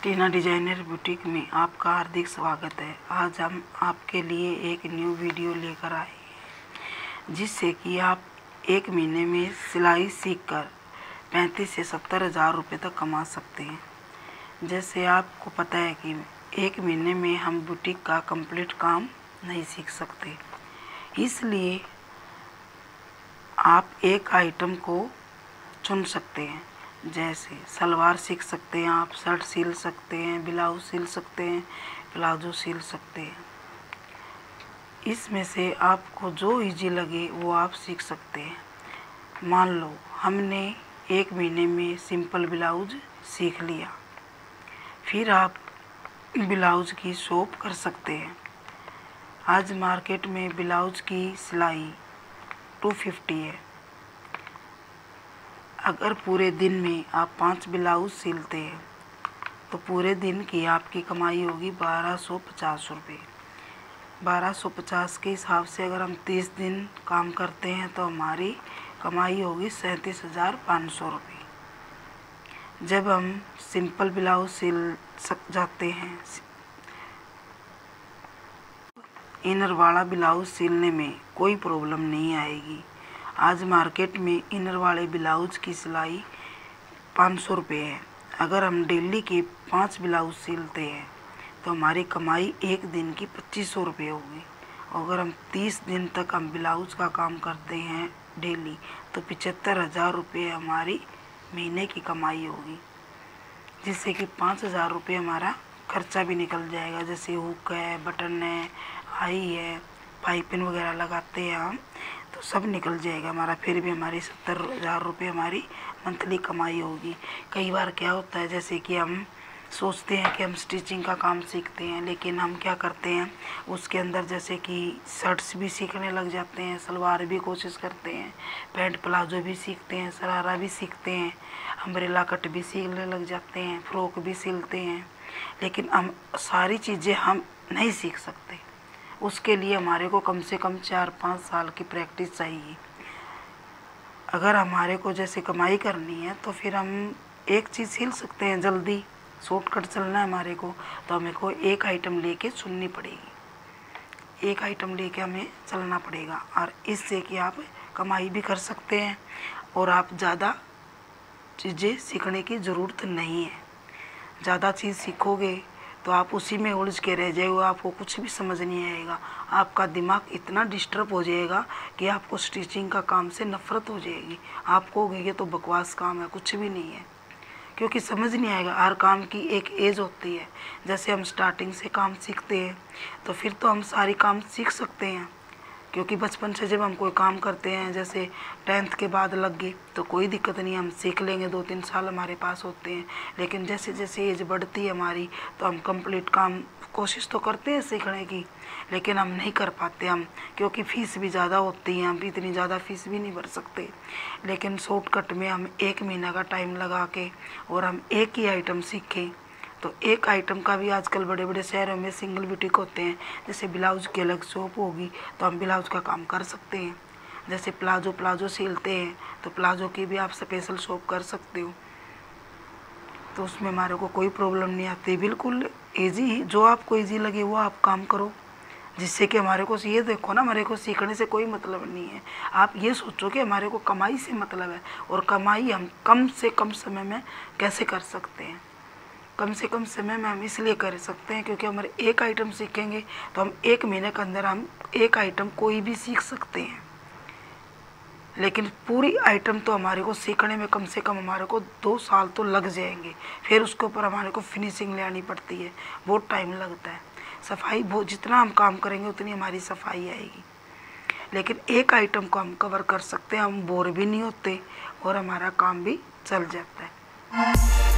टीना designer boutique में आपका हार्दिक स्वागत है। आज हम आपके लिए एक न्यू वीडियो लेकर आए हैं जिससे कि आप एक महीने में सिलाई सीखकर 35 से 70 हज़ार रुपये तक कमा सकते हैं। जैसे आपको पता है कि एक महीने में हम बुटीक का कंप्लीट काम नहीं सीख सकते, इसलिए आप एक आइटम को चुन सकते हैं। जैसे सलवार सीख सकते हैं, आप शर्ट सिल सकते हैं, ब्लाउज सिल सकते हैं, प्लाजो सिल सकते हैं। इसमें से आपको जो इजी लगे वो आप सीख सकते हैं। मान लो हमने एक महीने में सिंपल ब्लाउज सीख लिया, फिर आप ब्लाउज की शॉप कर सकते हैं। आज मार्केट में ब्लाउज की सिलाई 250 है। अगर पूरे दिन में आप 5 ब्लाउज सिलते हैं तो पूरे दिन की आपकी कमाई होगी 1250 रुपये। 1250 के हिसाब से अगर हम 30 दिन काम करते हैं तो हमारी कमाई होगी 37,500 रुपये। जब हम सिंपल ब्लाउज सिल जाते हैं, इनर वाला ब्लाउज सिलने में कोई प्रॉब्लम नहीं आएगी। आज मार्केट में इनर वाले ब्लाउज की सिलाई 500 रुपये है। अगर हम डेली के 5 ब्लाउज सिलते हैं तो हमारी कमाई एक दिन की 2500 रुपये होगी। अगर हम 30 दिन तक हम ब्लाउज का काम करते हैं डेली तो 75,000 रुपये हमारी महीने की कमाई होगी, जिससे कि 5,000 रुपये हमारा खर्चा भी निकल जाएगा। जैसे हुक है, बटन है, आई है, पाइपिंग वगैरह लगाते हैं हम, तो सब निकल जाएगा हमारा। फिर भी हमारी 70,000 रुपये हमारी मंथली कमाई होगी। कई बार क्या होता है, जैसे कि हम सोचते हैं कि हम स्टिचिंग का काम सीखते हैं, लेकिन हम क्या करते हैं उसके अंदर जैसे कि शर्ट्स भी सीखने लग जाते हैं, सलवार भी कोशिश करते हैं, पैंट प्लाजो भी सीखते हैं, शरारा भी सीखते हैं, अम्ब्रेला कट भी सीखने लग जाते हैं, फ्रॉक भी सिलते हैं। लेकिन हम सारी चीज़ें हम नहीं सीख सकते। उसके लिए हमारे को कम से कम 4-5 साल की प्रैक्टिस चाहिए। अगर हमारे को जैसे कमाई करनी है तो फिर हम एक चीज़ सील सकते हैं, जल्दी शॉर्टकट चलना है हमारे को, तो हमें को एक आइटम लेके चुननी पड़ेगी, एक आइटम लेके हमें चलना पड़ेगा। और इससे कि आप कमाई भी कर सकते हैं और आप ज़्यादा चीज़ें सीखने की ज़रूरत नहीं है। ज़्यादा चीज़ सीखोगे तो आप उसी में उलझ के रह जाएगा, आपको कुछ भी समझ नहीं आएगा। आपका दिमाग इतना डिस्टर्ब हो जाएगा कि आपको स्टिचिंग का काम से नफ़रत हो जाएगी। आप कहोगे ये तो बकवास काम है, कुछ भी नहीं है, क्योंकि समझ नहीं आएगा। हर काम की एक एज होती है। जैसे हम स्टार्टिंग से काम सीखते हैं तो फिर तो हम सारी काम सीख सकते हैं, क्योंकि बचपन से जब हम कोई काम करते हैं, जैसे 10th के बाद लग गए तो कोई दिक्कत नहीं, हम सीख लेंगे, 2-3 साल हमारे पास होते हैं। लेकिन जैसे जैसे एज बढ़ती है हमारी तो हम कंप्लीट काम कोशिश तो करते हैं सीखने की, लेकिन हम नहीं कर पाते हम, क्योंकि फ़ीस भी ज़्यादा होती है, हम भी इतनी ज़्यादा फ़ीस भी नहीं भर सकते। लेकिन शॉर्टकट में हम एक महीना का टाइम लगा के और हम एक ही आइटम सीखें तो एक आइटम का भी आजकल बड़े बड़े शहरों में सिंगल बुटीक होते हैं। जैसे ब्लाउज की अलग शॉप होगी तो हम ब्लाउज का काम कर सकते हैं। जैसे प्लाजो सिलते हैं तो प्लाजो की भी आप स्पेशल शॉप कर सकते हो, तो उसमें हमारे को कोई प्रॉब्लम नहीं आती। बिल्कुल ईजी, जो आपको ईजी लगे वो आप काम करो, जिससे कि हमारे को ये देखो ना, हमारे को सीखने से कोई मतलब नहीं है। आप ये सोचो कि हमारे को कमाई से मतलब है, और कमाई हम कम से कम समय में कैसे कर सकते हैं। कम से कम समय में हम इसलिए कर सकते हैं क्योंकि हमारे एक आइटम सीखेंगे तो हम एक महीने के अंदर हम एक आइटम कोई भी सीख सकते हैं। लेकिन पूरी आइटम तो हमारे को सीखने में कम से कम हमारे को 2 साल तो लग जाएंगे। फिर उसके ऊपर हमारे को फिनिशिंग ले आनी पड़ती है, बहुत टाइम लगता है। सफाई बहुत, जितना हम काम करेंगे उतनी हमारी सफाई आएगी। लेकिन एक आइटम को हम कवर कर सकते हैं, हम बोर भी नहीं होते और हमारा काम भी चल जाता है।